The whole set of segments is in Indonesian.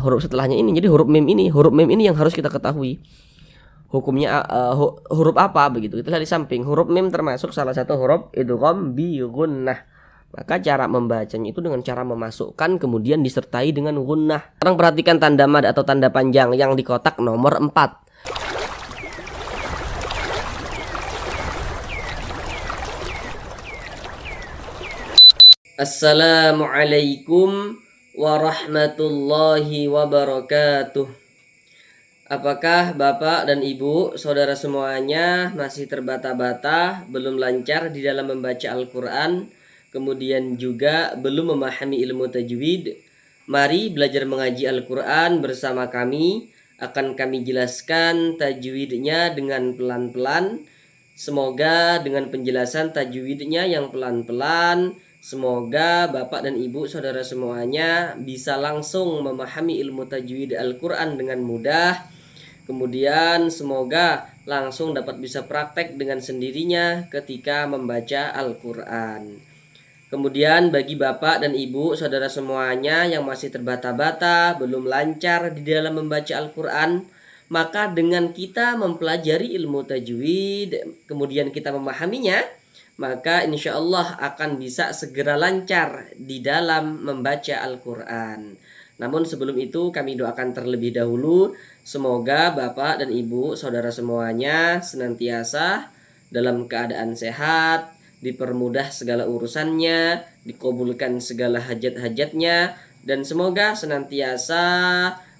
huruf setelahnya ini. Jadi huruf mim ini yang harus kita ketahui hukumnya, huruf apa begitu. Kita lihat di samping, huruf mim termasuk salah satu huruf idgham bi gunnah. Maka cara membacanya itu dengan cara memasukkan kemudian disertai dengan gunnah. Sekarang perhatikan tanda mad atau tanda panjang yang di kotak nomor 4. Assalamualaikum warahmatullahi wabarakatuh. Apakah Bapak dan Ibu, saudara semuanya masih terbata-bata, belum lancar di dalam membaca Al-Quran, kemudian juga belum memahami ilmu tajwid? Mari belajar mengaji Al-Quran bersama kami. Akan kami jelaskan tajwidnya dengan pelan-pelan. Semoga dengan penjelasan tajwidnya yang pelan-pelan, semoga Bapak dan Ibu saudara semuanya bisa langsung memahami ilmu tajwid Al-Quran dengan mudah. Kemudian semoga langsung dapat bisa praktek dengan sendirinya ketika membaca Al-Quran. Kemudian bagi Bapak dan Ibu saudara semuanya yang masih terbata-bata, belum lancar di dalam membaca Al-Quran, maka dengan kita mempelajari ilmu tajwid, kemudian kita memahaminya, maka insya Allah akan bisa segera lancar di dalam membaca Al-Quran. Namun sebelum itu kami doakan terlebih dahulu, semoga Bapak dan Ibu saudara semuanya senantiasa dalam keadaan sehat, dipermudah segala urusannya, dikabulkan segala hajat-hajatnya, dan semoga senantiasa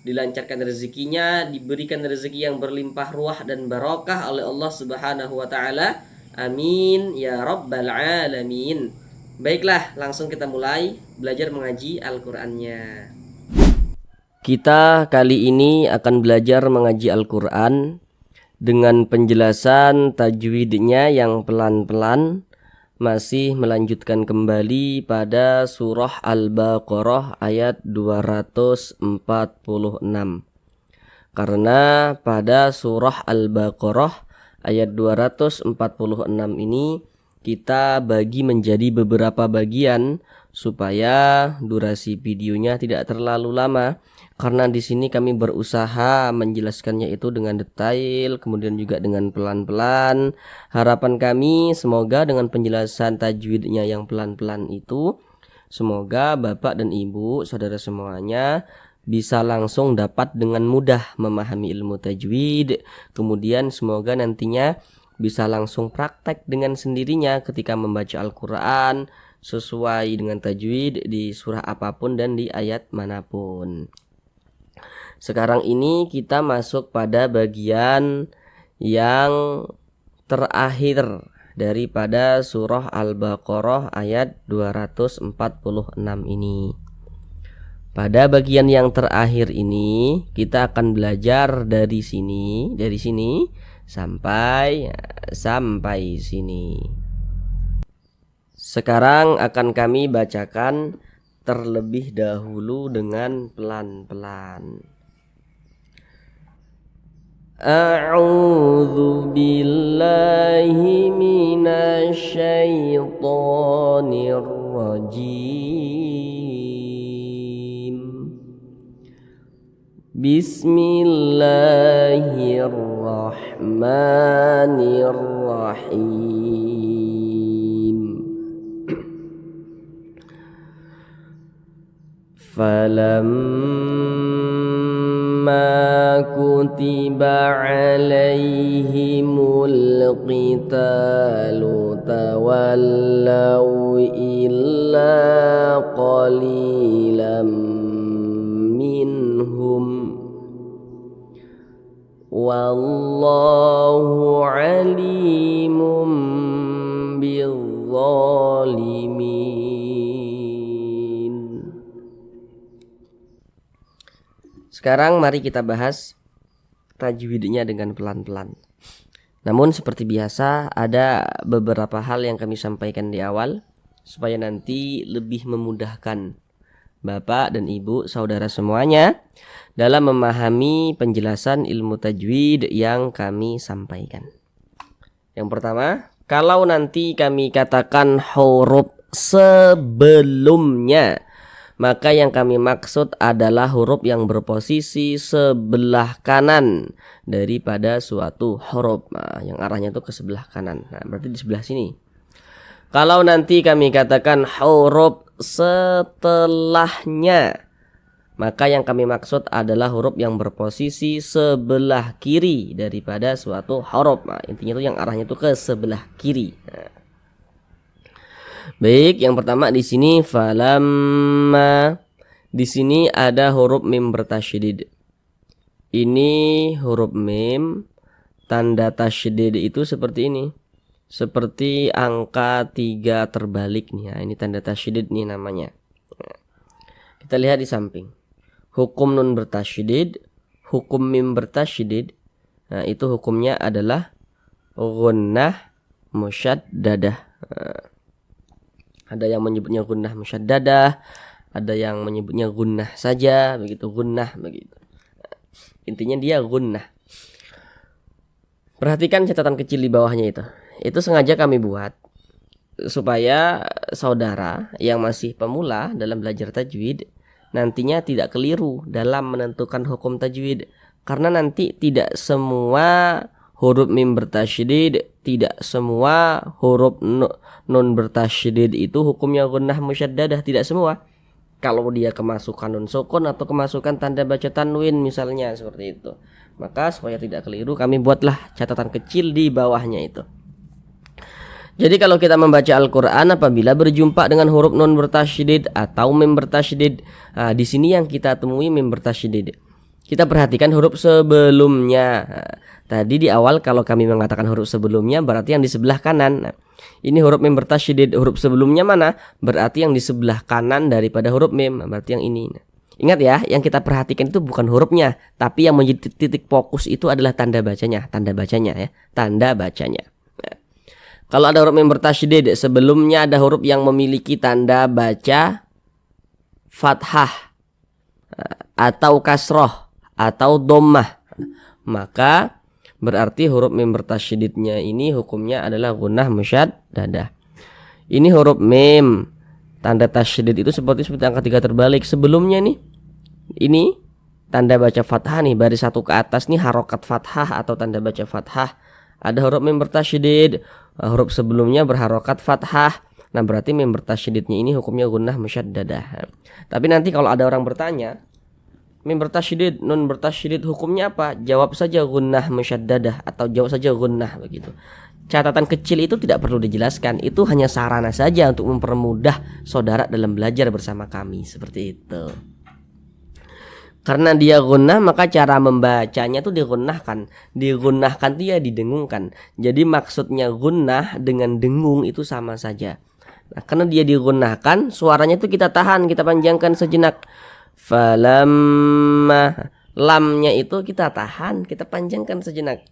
dilancarkan rezekinya, diberikan rezeki yang berlimpah ruah dan barokah oleh Allah Subhanahu wa taala. Amin ya rabbal alamin. Baiklah, langsung kita mulai belajar mengaji Al-Qur'annya. Kita kali ini akan belajar mengaji Al-Quran dengan penjelasan tajwidnya yang pelan-pelan, masih melanjutkan kembali pada surah Al-Baqarah ayat 246. Karena pada surah Al-Baqarah ayat 246 ini kita bagi menjadi beberapa bagian supaya durasi videonya tidak terlalu lama. Karena di sini kami berusaha menjelaskannya itu dengan detail, kemudian juga dengan pelan-pelan. Harapan kami semoga dengan penjelasan tajwidnya yang pelan-pelan itu, semoga Bapak dan Ibu, saudara semuanya bisa langsung dapat dengan mudah memahami ilmu tajwid. Kemudian semoga nantinya bisa langsung praktek dengan sendirinya ketika membaca Al-Quran sesuai dengan tajwid di surah apapun dan di ayat manapun. Sekarang ini kita masuk pada bagian yang terakhir daripada surah Al-Baqarah ayat 246 ini. Pada bagian yang terakhir ini kita akan belajar dari sini sampai sini. Sekarang akan kami bacakan terlebih dahulu dengan pelan-pelan. A'udzu billahi minasyaitonir rajim. Bismillahirrahmanirrahim. Falamma kutiba alaihimul qitalu tawallaw illa qalilan minhum wallahu alimun bizzalimin. Sekarang mari kita bahas tajwidnya dengan pelan-pelan. Namun seperti biasa ada beberapa hal yang kami sampaikan di awal supaya nanti lebih memudahkan Bapak dan Ibu saudara semuanya dalam memahami penjelasan ilmu tajwid yang kami sampaikan. Yang pertama, kalau nanti kami katakan huruf sebelumnya, maka yang kami maksud adalah huruf yang berposisi sebelah kanan daripada suatu huruf. Nah, yang arahnya itu ke sebelah kanan. Nah, berarti di sebelah sini. Kalau nanti kami katakan huruf setelahnya, maka yang kami maksud adalah huruf yang berposisi sebelah kiri daripada suatu huruf. Nah, intinya itu yang arahnya itu ke sebelah kiri. Nah. Baik, yang pertama di sini falamma. Di sini ada huruf mim bertasydid. Ini huruf mim, tanda tasydid itu seperti ini. Seperti angka 3 terbalik nih. Nah, ini tanda tasydid nih namanya. Nah, kita lihat di samping. Hukum nun bertasydid, hukum mim bertasydid. Nah, itu hukumnya adalah gunnah musyaddadah. Nah, ada yang menyebutnya gunnah musyaddadah, ada yang menyebutnya gunnah saja, begitu gunnah begitu. Nah, intinya dia gunnah. Perhatikan catatan kecil di bawahnya itu. Itu sengaja kami buat supaya saudara yang masih pemula dalam belajar tajwid nantinya tidak keliru dalam menentukan hukum tajwid. Karena nanti tidak semua huruf mim bertasydid, tidak semua huruf nun bertasydid itu hukumnya gunnah musyaddadah, tidak semua. Kalau dia kemasukan nun sukun atau kemasukan tanda baca tanwin misalnya seperti itu. Maka supaya tidak keliru kami buatlah catatan kecil di bawahnya itu. Jadi kalau kita membaca Al-Qur'an apabila berjumpa dengan huruf nun bertasydid atau mim bertasydid, nah, di sini yang kita temui mim bertasydid. Kita perhatikan huruf sebelumnya. Nah, tadi di awal kalau kami mengatakan huruf sebelumnya berarti yang di sebelah kanan. Nah, ini huruf mim bertasydid, huruf sebelumnya mana? Berarti yang di sebelah kanan daripada huruf mim, berarti yang ini. Nah, ingat ya, yang kita perhatikan itu bukan hurufnya, tapi yang menjadi titik fokus itu adalah tanda bacanya ya, tanda bacanya. Nah, kalau ada huruf mim bertasydid, sebelumnya ada huruf yang memiliki tanda baca fathah atau kasroh atau dhammah, maka berarti huruf mim bertasydidnya ini hukumnya adalah gunnah musyaddadah. Ini huruf mim, tanda tasydid itu seperti angka 3 terbalik. Sebelumnya nih, ini tanda baca fathah nih, baris 1 ke atas nih harokat fathah atau tanda baca fathah. Ada huruf mim bertasydid, huruf sebelumnya berharokat fathah. Nah, berarti mim bertasydidnya ini hukumnya gunnah musyaddadah. Tapi nanti kalau ada orang bertanya, mim bertasydid, nun bertasydid hukumnya apa? Jawab saja gunnah musyaddadah atau jawab saja gunnah begitu. Catatan kecil itu tidak perlu dijelaskan, itu hanya sarana saja untuk mempermudah saudara dalam belajar bersama kami seperti itu. Karena dia gunnah maka cara membacanya tuh digunnahkan. Digunnahkan itu ya didengungkan. Jadi maksudnya gunnah dengan dengung itu sama saja. Nah, karena dia digunnahkan, suaranya itu kita tahan, kita panjangkan sejenak. Falamma, lamnya itu kita tahan, kita panjangkan sejenak.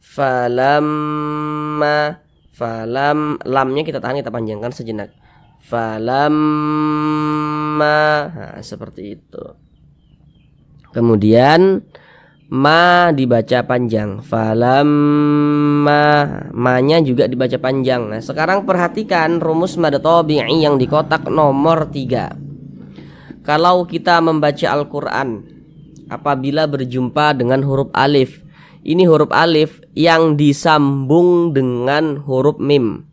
Falamma, lamnya kita tahan, kita panjangkan sejenak. Falamma, nah, seperti itu. Kemudian ma dibaca panjang. Falamma, ma-nya juga dibaca panjang. Nah, sekarang perhatikan rumus mad tabi'i yang di kotak nomor 3. Kalau kita membaca Al-Qur'an apabila berjumpa dengan huruf alif, ini huruf alif yang disambung dengan huruf mim.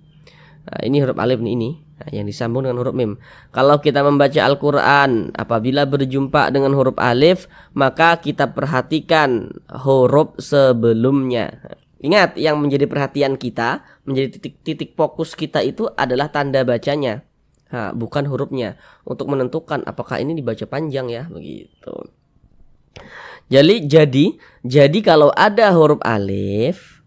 Nah, ini huruf alif ini. Nah, yang disambung dengan huruf mim. Kalau kita membaca Al-Qur'an apabila berjumpa dengan huruf alif, maka kita perhatikan huruf sebelumnya. Ingat, yang menjadi perhatian kita, menjadi titik fokus kita itu adalah tanda bacanya. Bukan hurufnya, untuk menentukan apakah ini dibaca panjang ya, begitu. Jadi kalau ada huruf alif,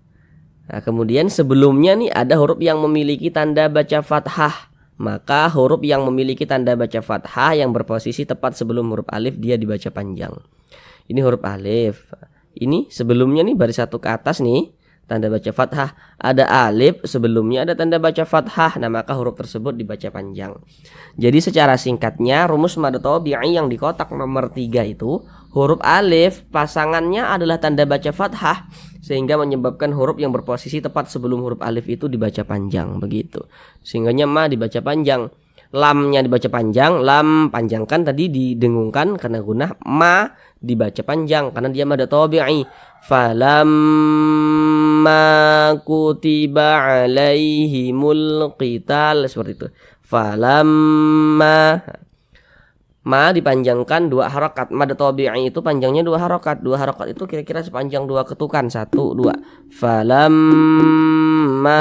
nah, kemudian sebelumnya nih ada huruf yang memiliki tanda baca fathah, maka huruf yang memiliki tanda baca fathah yang berposisi tepat sebelum huruf alif dia dibaca panjang. Ini huruf alif. Ini sebelumnya nih baris 1 ke atas nih tanda baca fathah, ada alif sebelumnya ada tanda baca fathah, nah maka huruf tersebut dibaca panjang. Jadi secara singkatnya rumus mad tabi'i yang di kotak nomor 3 itu huruf alif pasangannya adalah tanda baca fathah sehingga menyebabkan huruf yang berposisi tepat sebelum huruf alif itu dibaca panjang begitu. Sehingganya ma dibaca panjang. lamnya dibaca panjang, lam panjangkan tadi didengungkan karena gunnah, ma dibaca panjang karena dia mad tabi'i. Falamma kutiba alaihimul qital, seperti itu. Falamma, ma dipanjangkan 2 harakat. Mad tabi'i itu panjangnya 2 harakat. 2 harakat itu kira-kira sepanjang 2 ketukan. 1 2. Falamma.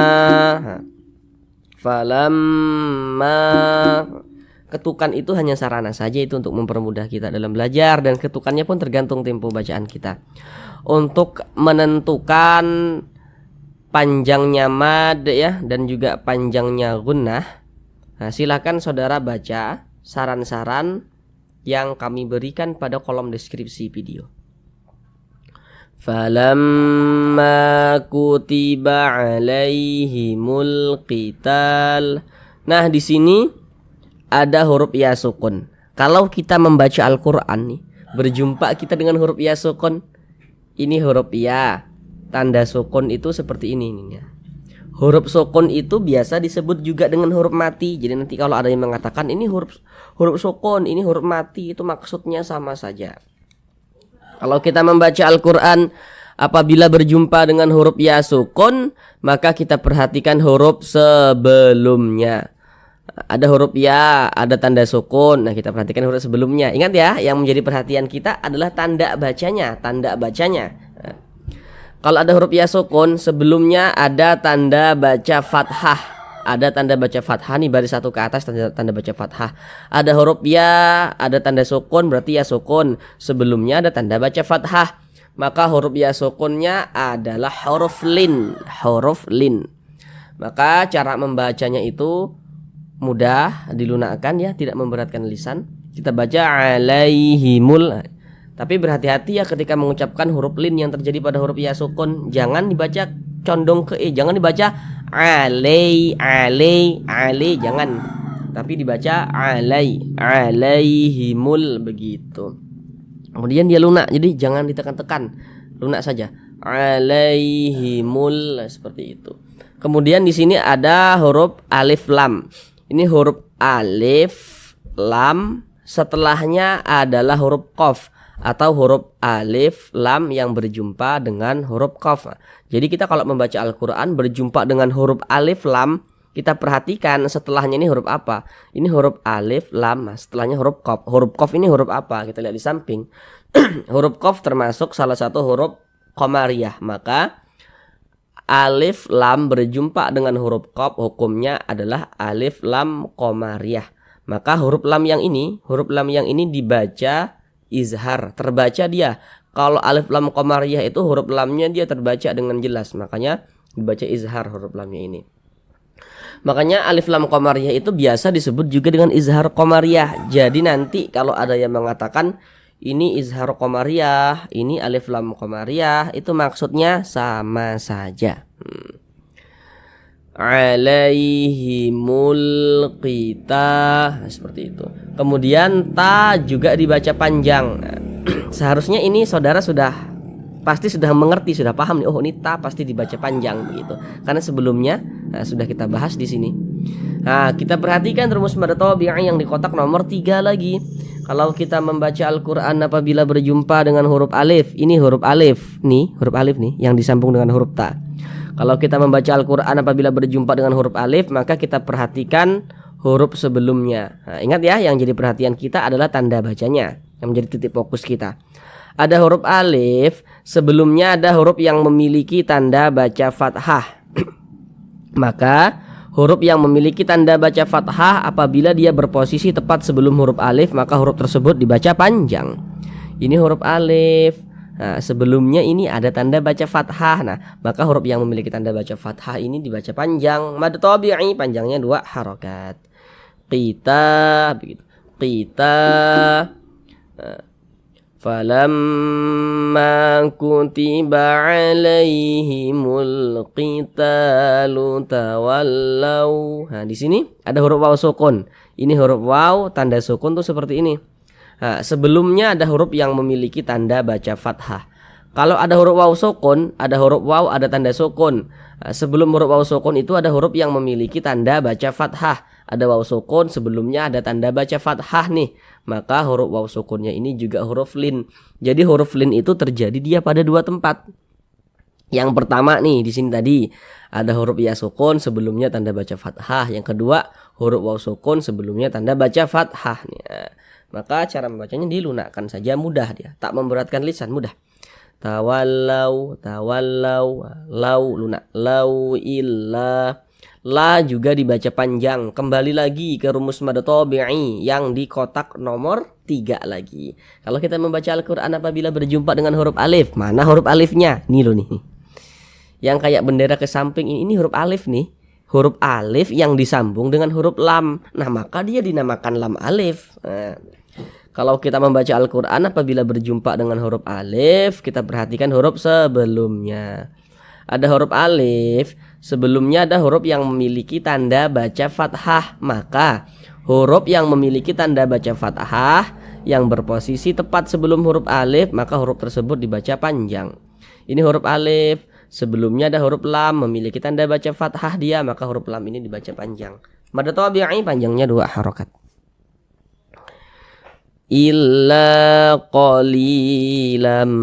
Ketukan itu hanya sarana saja itu untuk mempermudah kita dalam belajar, dan ketukannya pun tergantung tempo bacaan kita. Untuk menentukan panjangnya mad ya dan juga panjangnya gunnah, nah, silakan saudara baca saran-saran yang kami berikan pada kolom deskripsi video. Falamma kutiba alaihimul qital. Nah, di sini ada huruf ya sukun. Kalau kita membaca Al-Qur'an nih, berjumpa kita dengan huruf ya sukun. Ini huruf ya. Tanda sukun itu seperti ini nih ya. Huruf sukun itu biasa disebut juga dengan huruf mati. Jadi nanti kalau ada yang mengatakan ini huruf sukun, ini huruf mati, itu maksudnya sama saja. Kalau kita membaca Al-Qur'an apabila berjumpa dengan huruf ya sukun, maka kita perhatikan huruf sebelumnya. Ada huruf ya, ada tanda sukun. Nah, kita perhatikan huruf sebelumnya. Ingat ya, yang menjadi perhatian kita adalah tanda bacanya. Nah, kalau ada huruf ya sukun, sebelumnya ada tanda baca fathah. Ada tanda baca fathah nih, baris 1 ke atas tanda baca fathah. Ada huruf ya, ada tanda sukun, berarti ya sukun. Sebelumnya ada tanda baca fathah. Maka huruf ya sukunnya adalah huruf lin. Maka cara membacanya itu mudah, dilunakkan ya, tidak memberatkan lisan. Kita baca alaihimul. Tapi berhati-hati ya ketika mengucapkan huruf lin yang terjadi pada huruf ya sukun. Jangan dibaca condong ke jangan dibaca alai, jangan. Tapi dibaca alaihimul begitu. Kemudian dia lunak, jadi jangan ditekan-tekan, lunak saja. Alaihimul, seperti itu. Kemudian di sini ada huruf alif lam. Ini huruf alif lam, setelahnya adalah huruf qaf atau huruf alif lam yang berjumpa dengan huruf qaf. Jadi kita kalau membaca Al-Qur'an berjumpa dengan huruf alif lam, kita perhatikan setelahnya ini huruf apa. Ini huruf alif lam, setelahnya huruf qaf. Huruf qaf ini huruf apa? Kita lihat di samping. Huruf qaf termasuk salah satu huruf qamariyah. Maka alif lam berjumpa dengan huruf qaf, hukumnya adalah alif lam qamariyah. Maka huruf lam yang ini dibaca izhar, terbaca dia. Kalau alif lam qamariyah itu huruf lamnya dia terbaca dengan jelas, makanya dibaca izhar huruf lamnya ini. Makanya alif lam qamariyah itu biasa disebut juga dengan izhar qamariyah. Jadi nanti kalau ada yang mengatakan ini izhar qamariyah, ini alif lam qamariyah, itu maksudnya sama saja. Alaihimul qita, seperti itu. Kemudian ta juga dibaca panjang. Seharusnya ini saudara pasti sudah mengerti, sudah paham nih. Oh, ini ta pasti dibaca panjang begitu. Karena sebelumnya sudah kita bahas di sini. Nah, kita perhatikan rumus mad tabi'i yang di kotak nomor 3 lagi. Kalau kita membaca Al-Qur'an apabila berjumpa dengan huruf alif, ini huruf alif nih yang disambung dengan huruf ta. Kalau kita membaca Al-Qur'an apabila berjumpa dengan huruf alif, maka kita perhatikan huruf sebelumnya. Nah, ingat ya, yang jadi perhatian kita adalah tanda bacanya, yang menjadi titik fokus kita. Ada huruf alif, sebelumnya ada huruf yang memiliki tanda baca fathah. Maka huruf yang memiliki tanda baca fathah apabila dia berposisi tepat sebelum huruf alif, maka huruf tersebut dibaca panjang. Ini huruf alif. Nah, sebelumnya ini ada tanda baca fathah. Nah, maka huruf yang memiliki tanda baca fathah ini dibaca panjang. Mad tabi'i panjangnya 2 harakat. Qita begitu. Qita. Falamma kutiba alaihimul qitalu tawallau. Nah, di sini ada huruf waw sukun. Ini huruf waw tanda sukun tuh seperti ini. Nah, sebelumnya ada huruf yang memiliki tanda baca fathah. Kalau ada huruf waw sukun, ada huruf waw ada tanda sukun. Nah, sebelum huruf waw sukun itu ada huruf yang memiliki tanda baca fathah. ada waw sukun, sebelumnya ada tanda baca fathah nih, maka huruf waw sukunnya ini juga huruf lin. Jadi huruf lin itu terjadi dia pada dua tempat. Yang pertama nih di sini tadi ada huruf ya sukun, sebelumnya tanda baca fathah. Yang kedua huruf waw sukun, sebelumnya tanda baca fathah nih. Maka cara membacanya dilunakkan saja, mudah dia, tak memberatkan lisan, mudah. Tawallau, lau lunak, lau illa. La juga dibaca panjang. Kembali lagi ke rumus mad tabi'i yang di kotak nomor 3 lagi. Kalau kita membaca Al-Quran apabila berjumpa dengan huruf alif, mana huruf alifnya? Nih loh nih. Yang kayak bendera ke samping ini huruf alif nih. Huruf alif yang disambung dengan huruf lam. Nah, maka dia dinamakan lam alif. Kalau kita membaca Al-Quran apabila berjumpa dengan huruf alif, kita perhatikan huruf sebelumnya. Ada huruf alif, sebelumnya ada huruf yang memiliki tanda baca fathah. Maka huruf yang memiliki tanda baca fathah yang berposisi tepat sebelum huruf alif, maka huruf tersebut dibaca panjang. Ini huruf alif, sebelumnya ada huruf lam memiliki tanda baca fathah dia, maka huruf lam ini dibaca panjang. Mad tabi'i panjangnya 2 harokat. Illa qalilam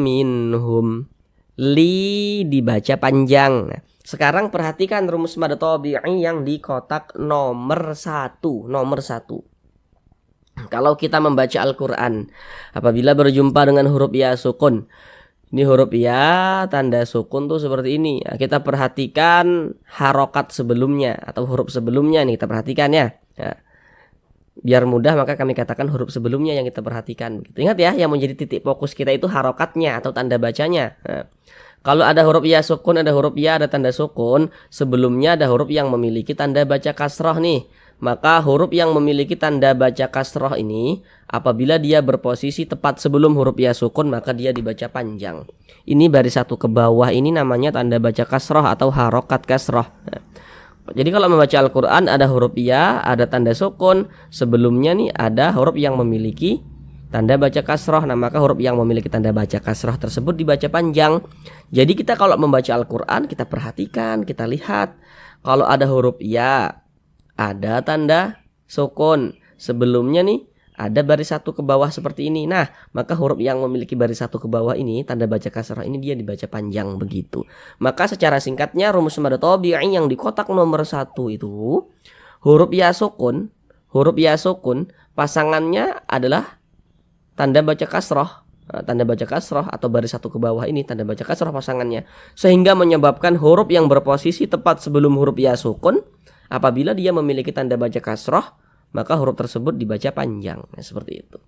minhum. Li dibaca panjang. Nah, sekarang perhatikan rumus mad tabi'i yang di kotak nomor 1. Kalau kita membaca Al-Quran apabila berjumpa dengan huruf ya sukun, ini huruf ya tanda sukun tuh seperti ini. Nah, kita perhatikan harokat sebelumnya atau huruf sebelumnya nih, kita perhatikan ya. Nah, biar mudah maka kami katakan huruf sebelumnya yang kita perhatikan. Ingat ya, yang menjadi titik fokus kita itu harokatnya atau tanda bacanya. Nah, kalau ada huruf ya sukun, ada huruf ya, ada tanda sukun, sebelumnya ada huruf yang memiliki tanda baca kasroh nih. Maka huruf yang memiliki tanda baca kasroh ini apabila dia berposisi tepat sebelum huruf ya sukun, maka dia dibaca panjang. Ini baris 1 ke bawah ini namanya tanda baca kasroh atau harokat kasroh. Nah, jadi kalau membaca Al-Quran ada huruf ya, ada tanda sukun, sebelumnya nih ada huruf yang memiliki tanda baca kasroh. Nah, maka huruf yang memiliki tanda baca kasroh tersebut dibaca panjang. Jadi kita kalau membaca Al-Quran kita perhatikan, kita lihat. Kalau ada huruf ya, ada tanda sukun, sebelumnya nih ada baris 1 ke bawah seperti ini. Nah, maka huruf yang memiliki baris 1 ke bawah ini, tanda baca kasrah ini dia dibaca panjang begitu. Maka secara singkatnya rumus mad tabi'i yang di kotak nomor 1 itu huruf ya sukun pasangannya adalah tanda baca kasrah. Tanda baca kasrah atau baris 1 ke bawah ini tanda baca kasrah pasangannya, sehingga menyebabkan huruf yang berposisi tepat sebelum huruf ya sukun apabila dia memiliki tanda baca kasrah, maka huruf tersebut dibaca panjang. Nah, seperti itu.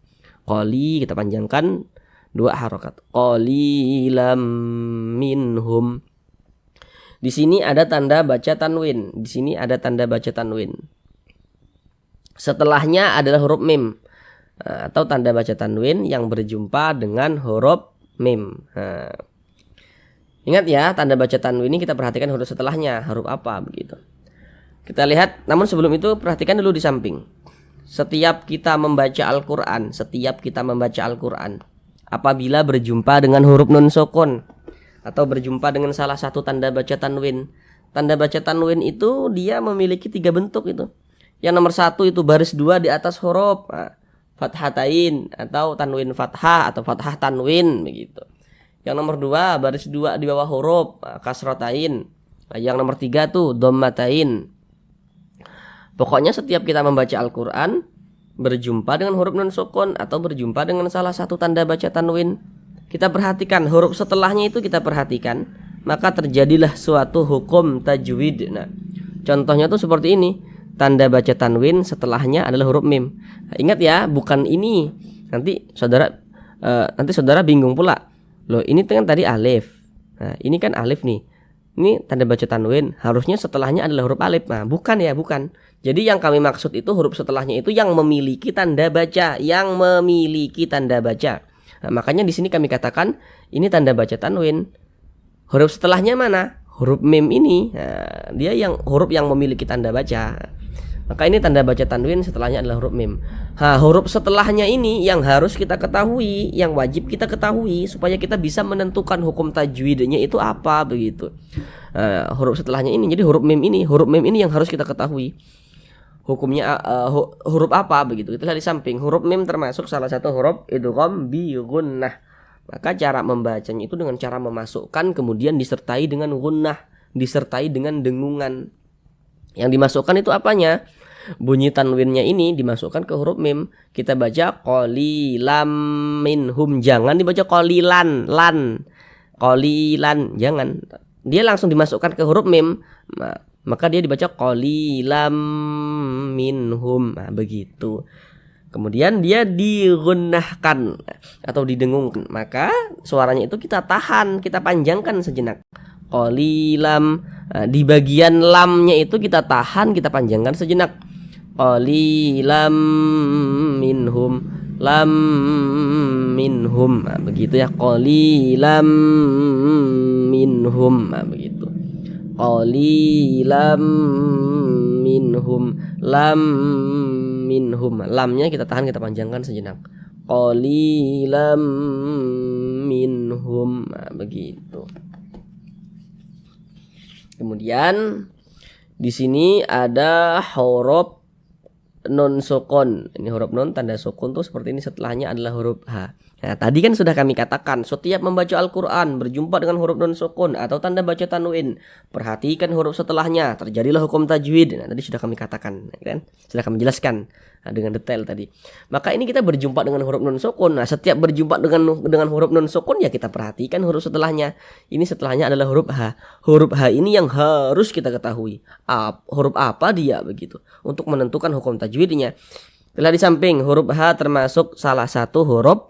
Qali kita panjangkan 2 harokat. Qalilam minhum. Di sini ada tanda baca tanwin. Di sini ada tanda baca tanwin. Setelahnya adalah huruf mim atau tanda baca tanwin yang berjumpa dengan huruf mim. Nah, ingat ya, tanda baca tanwin ini kita perhatikan huruf setelahnya, huruf apa begitu. Kita lihat, namun sebelum itu perhatikan dulu di samping. Setiap kita membaca Al-Quran, apabila berjumpa dengan huruf nun sukun atau berjumpa dengan salah satu tanda baca tanwin. Tanda baca tanwin itu dia memiliki 3 bentuk itu. Yang nomor 1 itu baris 2 di atas huruf fathatain atau tanwin fathah atau fathah tanwin begitu. Yang nomor 2 baris 2 di bawah huruf kasrotain. Yang nomor 3 tuh dhammatain. Pokoknya setiap kita membaca Al-Quran berjumpa dengan huruf nun sukun atau berjumpa dengan salah satu tanda baca tanwin, kita perhatikan huruf setelahnya itu kita perhatikan, maka terjadilah suatu hukum tajwid. Nah, contohnya tuh seperti ini. Tanda baca tanwin setelahnya adalah huruf mim. Nah, ingat ya, bukan ini. Nanti saudara bingung pula. Loh, ini kan tadi alif. Nah, ini kan alif nih. Ini tanda baca tanwin, harusnya setelahnya adalah huruf alif. Nah, bukan ya, bukan. Jadi yang kami maksud itu huruf setelahnya itu yang memiliki tanda baca, Nah, makanya di sini kami katakan ini tanda baca tanwin. Huruf setelahnya mana? Huruf mim ini. Nah, dia yang huruf yang memiliki tanda baca. Maka ini tanda baca tanwin, setelahnya adalah huruf mim. Huruf setelahnya ini yang harus kita ketahui, yang wajib kita ketahui supaya kita bisa menentukan hukum tajwidnya itu apa begitu. Huruf setelahnya ini, jadi huruf mim ini yang harus kita ketahui. hukumnya huruf apa begitu. Kita lihat di samping, huruf mim termasuk salah satu huruf idgham bi gunnah. Maka cara membacanya itu dengan cara memasukkan kemudian disertai dengan gunnah, disertai dengan dengungan. Yang dimasukkan itu apanya? Bunyi tanwinnya ini dimasukkan ke huruf mim. Kita baca qalilam minhum, jangan dibaca qalilan lan. Qalilan, jangan. Dia langsung dimasukkan ke huruf mim. Nah, maka dia dibaca qalilam minhum. Nah, begitu. Kemudian dia digunnahkan atau didengungkan. Maka suaranya itu kita tahan, kita panjangkan sejenak. Qalilam. Nah, di bagian lamnya itu kita tahan, kita panjangkan sejenak. Qalilam minhum, lam minhum. Nah, begitu ya, qalilam minhum. Nah, begitu. Qalilam minhum, lam minhum. Lamnya kita tahan, kita panjangkan sejenak. Qalilam minhum. Nah, begitu. Kemudian di sini ada huruf non sukun. Ini huruf non tanda sukun tuh seperti ini, setelahnya adalah huruf H. Nah, tadi kan sudah kami katakan setiap membaca Al-Qur'an berjumpa dengan huruf non sukun atau tanda baca tanwin, perhatikan huruf setelahnya, terjadilah hukum tajwid. Nah, tadi sudah kami katakan, kan? Sudah kami jelaskan dengan detail tadi. Maka ini kita berjumpa dengan huruf non sukun. Nah, setiap berjumpa dengan huruf non sukun ya kita perhatikan huruf setelahnya. Ini setelahnya adalah huruf H. Huruf H ini yang harus kita ketahui. Huruf apa dia begitu untuk menentukan hukum tajwidnya. Telah di samping huruf H termasuk salah satu huruf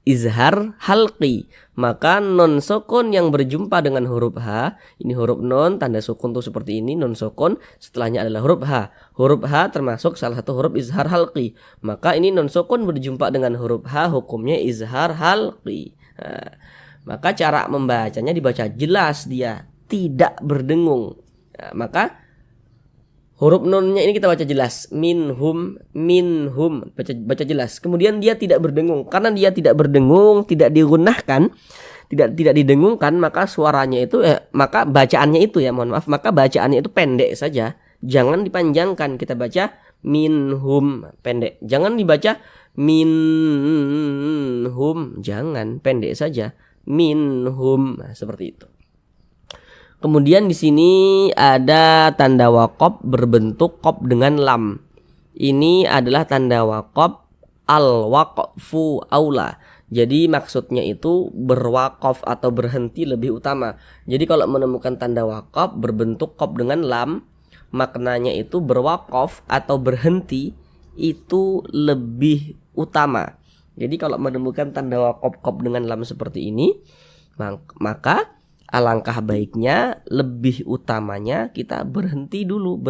izhar halqi. Maka non sukun yang berjumpa dengan huruf H, ini huruf non tanda sukun tuh seperti ini, non sukun, setelahnya adalah huruf H. Huruf H termasuk salah satu huruf izhar halqi. Maka ini non sukun berjumpa dengan huruf H, hukumnya izhar halqi. Nah, maka cara membacanya dibaca jelas, dia tidak berdengung. Nah, maka huruf nunnya ini kita baca jelas, minhum, minhum, baca jelas. Kemudian dia tidak berdengung. Karena dia tidak berdengung, tidak digunnahkan, tidak didengungkan, maka suaranya itu maka bacaannya itu maka bacaannya itu pendek saja. Jangan dipanjangkan. Kita baca minhum, pendek. Jangan dibaca minhum, jangan, pendek saja. Minhum, seperti itu. Kemudian di sini ada tanda waqaf berbentuk qaf dengan lam. Ini adalah tanda waqaf al-waqfu aula. Jadi maksudnya itu berwaqaf atau berhenti lebih utama. Jadi kalau menemukan tanda waqaf berbentuk qaf dengan lam, maknanya itu berwaqaf atau berhenti itu lebih utama. Jadi kalau menemukan tanda waqaf qaf dengan lam seperti ini, maka alangkah baiknya lebih utamanya kita berhenti dulu,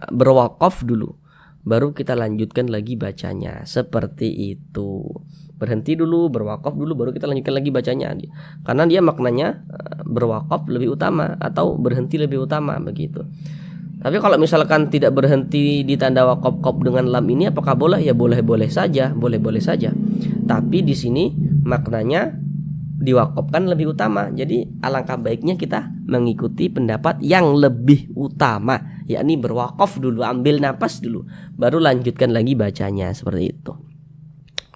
berwakaf dulu, baru kita lanjutkan lagi bacanya, seperti itu. Berhenti dulu, berwakaf dulu, baru kita lanjutkan lagi bacanya. Karena dia maknanya berwakaf lebih utama atau berhenti lebih utama begitu. Tapi kalau misalkan tidak berhenti di tanda waqaf dengan lam ini, apakah boleh? Ya boleh-boleh saja, boleh-boleh saja. Tapi di sini maknanya diwakafkan lebih utama. Jadi alangkah baiknya kita mengikuti pendapat yang lebih utama, yakni berwakaf dulu, ambil napas dulu, baru lanjutkan lagi bacanya, seperti itu.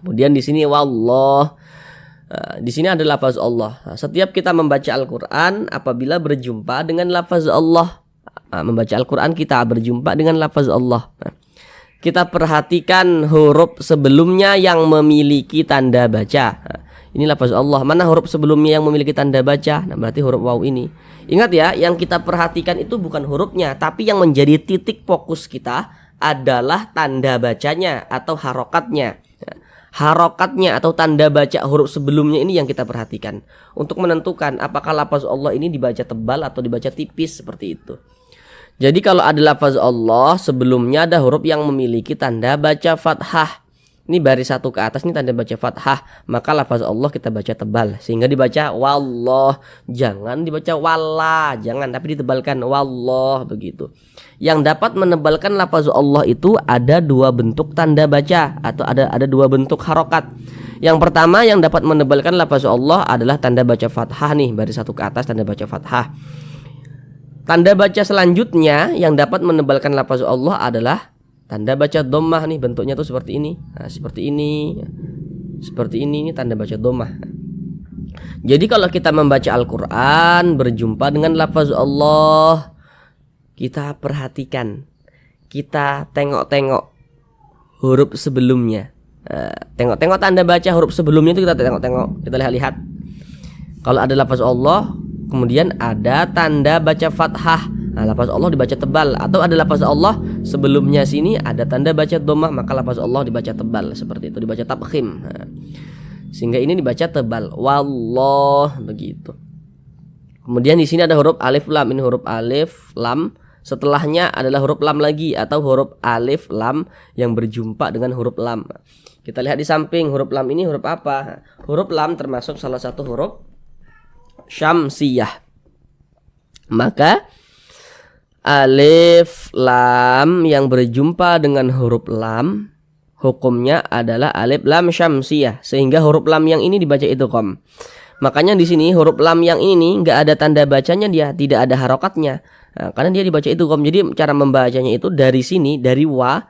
Kemudian di sini wallah, di sini ada lafaz Allah. Setiap kita membaca Al-Qur'an, apabila berjumpa dengan lafaz Allah, membaca Al-Qur'an kita berjumpa dengan lafaz Allah, kita perhatikan huruf sebelumnya yang memiliki tanda baca. Ini lafaz Allah. Mana huruf sebelumnya yang memiliki tanda baca? Nah, berarti huruf waw ini. Ingat ya, yang kita perhatikan itu bukan hurufnya, tapi yang menjadi titik fokus kita adalah tanda bacanya atau harokatnya. Harokatnya atau tanda baca huruf sebelumnya ini yang kita perhatikan untuk menentukan apakah lafaz Allah ini dibaca tebal atau dibaca tipis, seperti itu. Jadi kalau ada lafaz Allah sebelumnya ada huruf yang memiliki tanda baca fathah, ini baris satu ke atas, ini tanda baca fathah, maka lafaz Allah kita baca tebal sehingga dibaca wallah. Jangan dibaca wallah, jangan, tapi ditebalkan wallah, begitu. Yang dapat menebalkan lafaz Allah itu ada dua bentuk tanda baca atau ada dua bentuk harokat. Yang pertama yang dapat menebalkan lafaz Allah adalah tanda baca fathah, nih baris satu ke atas tanda baca fathah. Tanda baca selanjutnya yang dapat menebalkan lafaz Allah adalah tanda baca dhammah nih, bentuknya tuh seperti ini. Nah, seperti ini. Seperti ini tanda baca dhammah. Jadi kalau kita membaca Al-Qur'an berjumpa dengan lafaz Allah, kita perhatikan, kita tengok-tengok huruf sebelumnya. Tengok-tengok tanda baca huruf sebelumnya itu kita tengok-tengok, kita lihat-lihat. Kalau ada lafaz Allah, kemudian ada tanda baca fathah, nah, lafaz Allah dibaca tebal. Atau ada lafaz Allah sebelumnya sini ada tanda baca dhammah, maka lafaz Allah dibaca tebal, seperti itu, dibaca tabkhim. Nah, sehingga ini dibaca tebal. Wallah, begitu. Kemudian di sini ada huruf alif lam, ini huruf alif lam. Setelahnya adalah huruf lam lagi atau huruf alif lam yang berjumpa dengan huruf lam. Kita lihat di samping, huruf lam ini huruf apa? Huruf lam termasuk salah satu huruf syamsiyah. Maka alif lam yang berjumpa dengan huruf lam hukumnya adalah alif lam syamsiyah, sehingga huruf lam yang ini dibaca idgham. Makanya di sini huruf lam yang ini nggak ada tanda bacanya, dia tidak ada harokatnya. Nah, karena dia dibaca idgham. Jadi cara membacanya itu dari sini, dari wa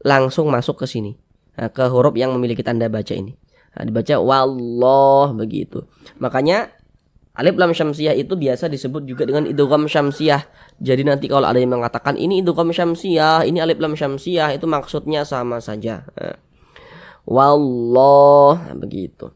langsung masuk ke sini. Nah, ke huruf yang memiliki tanda baca ini. Nah, dibaca wallah, begitu. Makanya alif lam syamsiyah itu biasa disebut juga dengan idgham syamsiyah. Jadi nanti kalau ada yang mengatakan ini idgham syamsiyah, ini alif lam syamsiyah, itu maksudnya sama saja. Wallah, begitu.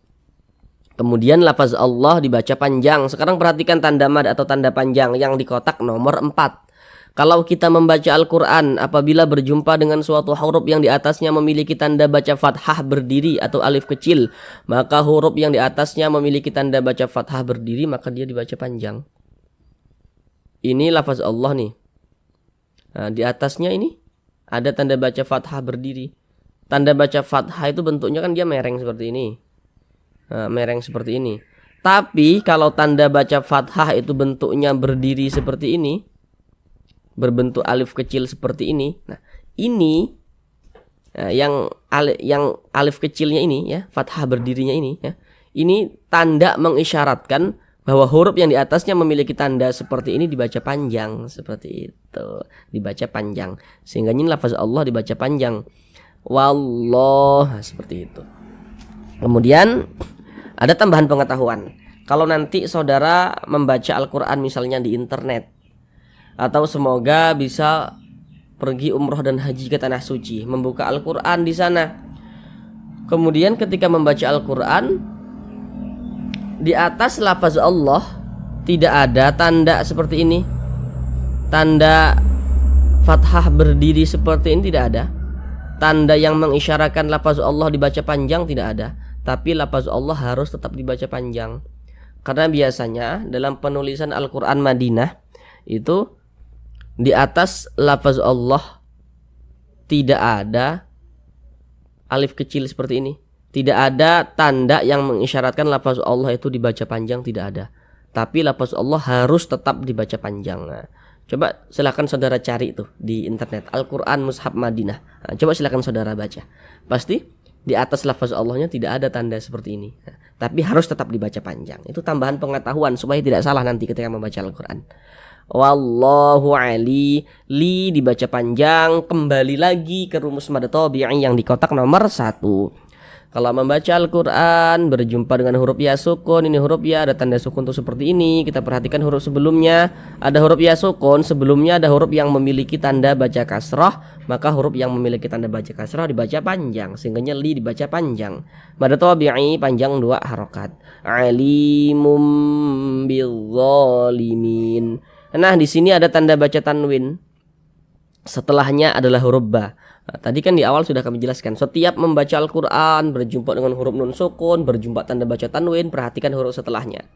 Kemudian lafaz Allah dibaca panjang. Sekarang perhatikan tanda mad atau tanda panjang yang di kotak nomor 4. Kalau kita membaca Al-Quran, apabila berjumpa dengan suatu huruf yang di atasnya memiliki tanda baca fathah berdiri atau alif kecil, maka huruf yang di atasnya memiliki tanda baca fathah berdiri, maka dia dibaca panjang. Ini lafaz Allah nih. Nah, di atasnya ini ada tanda baca fathah berdiri. Tanda baca fathah itu bentuknya kan dia mereng seperti ini. Nah, mereng seperti ini. Tapi kalau tanda baca fathah itu bentuknya berdiri seperti ini, berbentuk alif kecil seperti ini. Nah, ini yang alif kecilnya ini ya, fathah berdirinya ini ya. Ini tanda mengisyaratkan bahwa huruf yang di atasnya memiliki tanda seperti ini dibaca panjang, seperti itu. Dibaca panjang. Sehingga ini lafaz Allah dibaca panjang. Wallah, seperti itu. Kemudian ada tambahan pengetahuan. Kalau nanti saudara membaca Al-Qur'an misalnya di internet, atau semoga bisa pergi umroh dan haji ke tanah suci, membuka Al-Quran di sana. Kemudian ketika membaca Al-Quran, di atas lafaz Allah tidak ada tanda seperti ini, tanda fathah berdiri seperti ini tidak ada. Tanda yang mengisyaratkan lafaz Allah dibaca panjang tidak ada. Tapi lafaz Allah harus tetap dibaca panjang. Karena biasanya dalam penulisan Al-Quran Madinah itu di atas lafaz Allah tidak ada alif kecil seperti ini. Tidak ada tanda yang mengisyaratkan lafaz Allah itu dibaca panjang, tidak ada. Tapi lafaz Allah harus tetap dibaca panjang. Nah, coba silakan saudara cari itu di internet, Al-Quran Mushaf Madinah. Nah, coba silakan saudara baca. Pasti di atas lafaz Allahnya tidak ada tanda seperti ini. Nah, tapi harus tetap dibaca panjang. Itu tambahan pengetahuan supaya tidak salah nanti ketika membaca Al-Quran. Wallahu ali, li dibaca panjang. Kembali lagi ke rumus mad tabi'i yang di kotak nomor 1. Kalau membaca Al-Quran berjumpa dengan huruf ya sukun, ini huruf ya ada tanda sukun tuh seperti ini. Kita perhatikan huruf sebelumnya ada huruf ya sukun, sebelumnya ada huruf yang memiliki tanda baca kasrah, maka huruf yang memiliki tanda baca kasrah dibaca panjang, sehingga li dibaca panjang. Mad tabi'i panjang 2 harokat. Alimum bizzalimin. Nah, di sini ada tanda baca tanwin. Setelahnya adalah huruf ba. Nah, tadi kan di awal sudah kami jelaskan, setiap membaca Al-Quran berjumpa dengan huruf nun sukun, berjumpa tanda baca tanwin, perhatikan huruf setelahnya.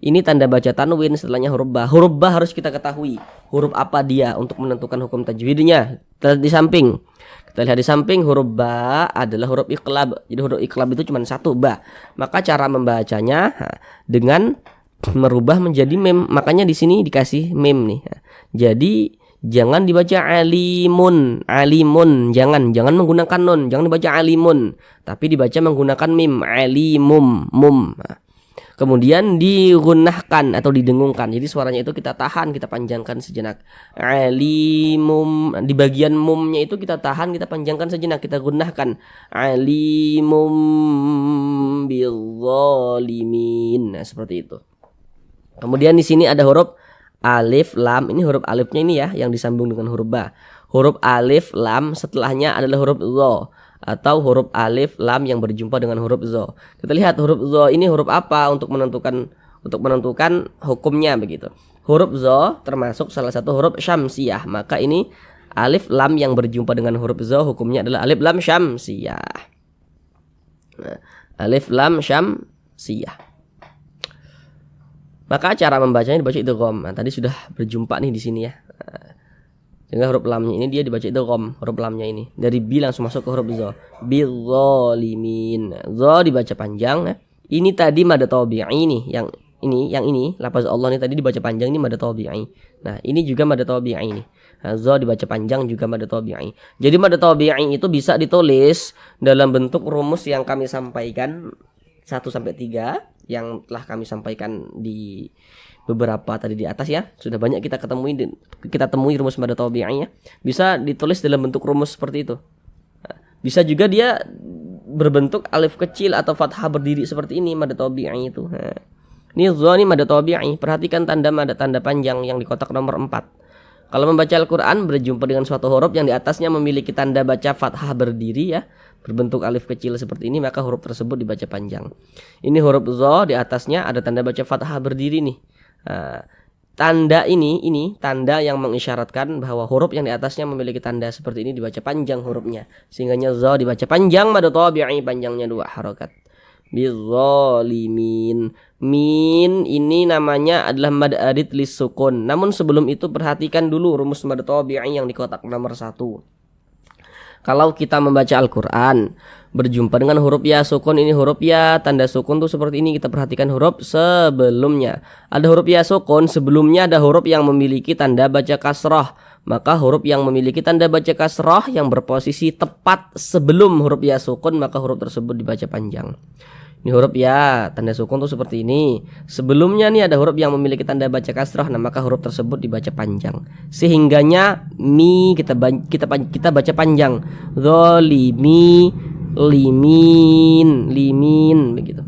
Ini tanda baca tanwin, setelahnya huruf ba. Huruf ba harus kita ketahui huruf apa dia untuk menentukan hukum tajwidnya. Di samping, kita lihat di samping, huruf ba adalah huruf iqlab. Jadi huruf iqlab itu cuma 1 ba. Maka cara membacanya dengan merubah menjadi mem. Makanya di sini dikasih mem nih. Jadi jangan dibaca alimun, alimun, jangan menggunakan nun, jangan dibaca alimun, tapi dibaca menggunakan mim, alimum, mum. Nah, Kemudian digunnahkan atau didengungkan. Jadi suaranya itu kita tahan, kita panjangkan sejenak. Alimum, di bagian mumnya itu kita tahan, kita panjangkan sejenak, kita gunnahkan. Alimum bizzalimin. Nah, seperti itu. Kemudian di sini ada huruf alif lam. Ini huruf alifnya ini ya yang disambung dengan huruf ba. Huruf alif lam setelahnya adalah huruf dha atau huruf alif lam yang berjumpa dengan huruf dha. Kita lihat huruf dha ini huruf apa untuk menentukan hukumnya begitu. Huruf dha termasuk salah satu huruf syamsiyah. Maka ini alif lam yang berjumpa dengan huruf dha hukumnya adalah alif lam syamsiyah. Nah, alif lam syamsiyah. Maka cara membacanya dibaca idgham. Nah, tadi sudah berjumpa nih di sini ya. Sehingga huruf lamnya ini dia dibaca idgham, huruf lamnya ini. Dari bi langsung masuk ke huruf dha. Bizzalimin. Dha dibaca panjang ya. Ini tadi mad tabi'i nih, yang ini lafaz Allah nih tadi dibaca panjang, ini mad tabi'i. Nah, ini juga mad tabi'i nih. Nah, dha dibaca panjang juga mad tabi'i. Jadi mad tabi'i itu bisa ditulis dalam bentuk rumus yang kami sampaikan 1 sampai 3 yang telah kami sampaikan di beberapa tadi di atas ya. Sudah banyak kita temui rumus mad tabi'i ya. Bisa ditulis dalam bentuk rumus seperti itu. Bisa juga dia berbentuk alif kecil atau fathah berdiri seperti ini mad tabi'i itu. Ini dha ini mad tabi'i. Perhatikan tanda panjang yang di kotak nomor 4. Kalau membaca Al-Quran berjumpa dengan suatu huruf yang di atasnya memiliki tanda baca fathah berdiri ya, berbentuk alif kecil seperti ini, maka huruf tersebut dibaca panjang. Ini huruf dha, di atasnya ada tanda baca fathah berdiri nih. Tanda ini tanda yang mengisyaratkan bahwa huruf yang di atasnya memiliki tanda seperti ini dibaca panjang hurufnya. Sehingga dha dibaca panjang mad tabi'i, panjangnya 2 harokat. Bizzalimin. Min ini namanya adalah mad arid lisukun. Namun sebelum itu perhatikan dulu rumus mad tabi'i yang di kotak nomor 1. Kalau kita membaca Al-Quran berjumpa dengan huruf ya sukun, ini huruf ya tanda sukun tuh seperti ini. Kita perhatikan huruf sebelumnya. Ada huruf ya sukun, sebelumnya ada huruf yang memiliki tanda baca kasrah. Maka huruf yang memiliki tanda baca kasrah yang berposisi tepat sebelum huruf ya sukun, maka huruf tersebut dibaca panjang. Ini huruf ya tanda sukun tuh seperti ini. Sebelumnya nih ada huruf yang memiliki tanda baca kasrah, nah maka huruf tersebut dibaca panjang. Sehingganya mi kita baca panjang. Zalimi, limin begitu.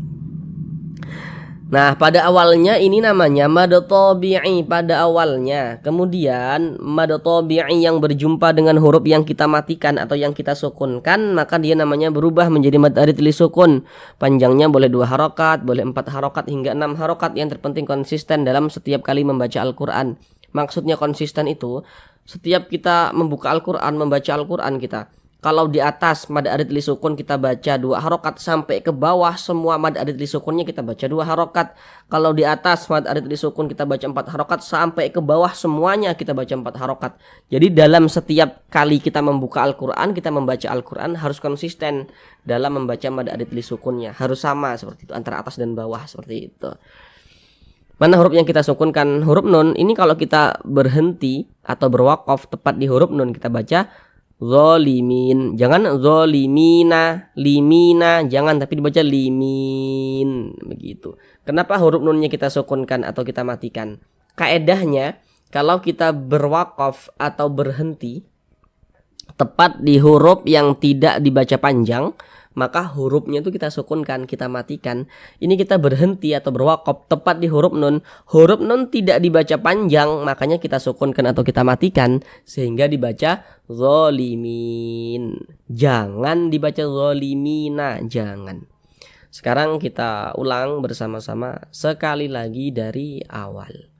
Nah, pada awalnya ini namanya mad tabi'i pada awalnya. Kemudian mad tabi'i yang berjumpa dengan huruf yang kita matikan atau yang kita sukunkan, maka dia namanya berubah menjadi mad arid li sukun. Panjangnya boleh 2 harokat, boleh 4 harokat hingga 6 harokat. Yang terpenting konsisten dalam setiap kali membaca Al-Quran. Maksudnya konsisten itu setiap kita membuka Al-Quran, membaca Al-Quran kita, kalau di atas mad arid li sukun kita baca 2 harokat, sampai ke bawah semua mad arid li sukunnya kita baca 2 harokat. Kalau di atas mad arid li sukun kita baca 4 harokat, sampai ke bawah semuanya kita baca 4 harokat. Jadi dalam setiap kali kita membuka Al-Quran, kita membaca Al-Quran harus konsisten dalam membaca mad arid li sukunnya. Harus sama seperti itu antara atas dan bawah seperti itu. Mana huruf yang kita sukunkan? Huruf nun. Ini kalau kita berhenti atau berwakaf tepat di huruf nun, kita baca zalimin, jangan zalimina, limina, jangan, tapi dibaca limin begitu. Kenapa huruf nunnya kita sukunkan atau kita matikan? Kaedahnya kalau kita berwakaf atau berhenti tepat di huruf yang tidak dibaca panjang, maka hurufnya itu kita sukunkan, kita matikan. Ini kita berhenti atau berwakaf tepat di huruf nun. Huruf nun tidak dibaca panjang, makanya kita sukunkan atau kita matikan sehingga dibaca zalimin. Jangan dibaca zalimina, jangan. Sekarang kita ulang bersama-sama sekali lagi dari awal.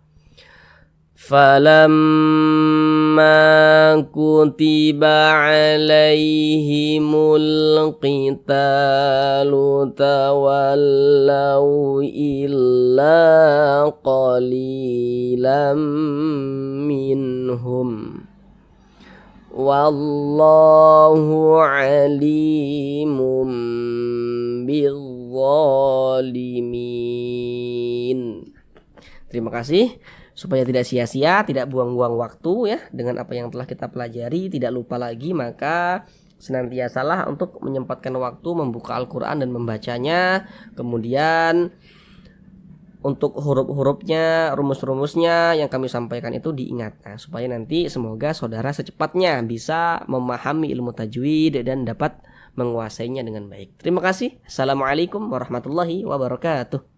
Falamma kutiba alaihimul qitalu tawallaw illa qalilam minhum wallahu alimum bizzalimin. Terima kasih. Supaya tidak sia-sia, tidak buang-buang waktu ya dengan apa yang telah kita pelajari, tidak lupa lagi, maka senantiasalah untuk menyempatkan waktu membuka Al-Quran dan membacanya. Kemudian untuk huruf-hurufnya, rumus-rumusnya yang kami sampaikan itu diingat. Nah, supaya nanti semoga saudara secepatnya bisa memahami ilmu tajwid dan dapat menguasainya dengan baik. Terima kasih. Assalamualaikum warahmatullahi wabarakatuh.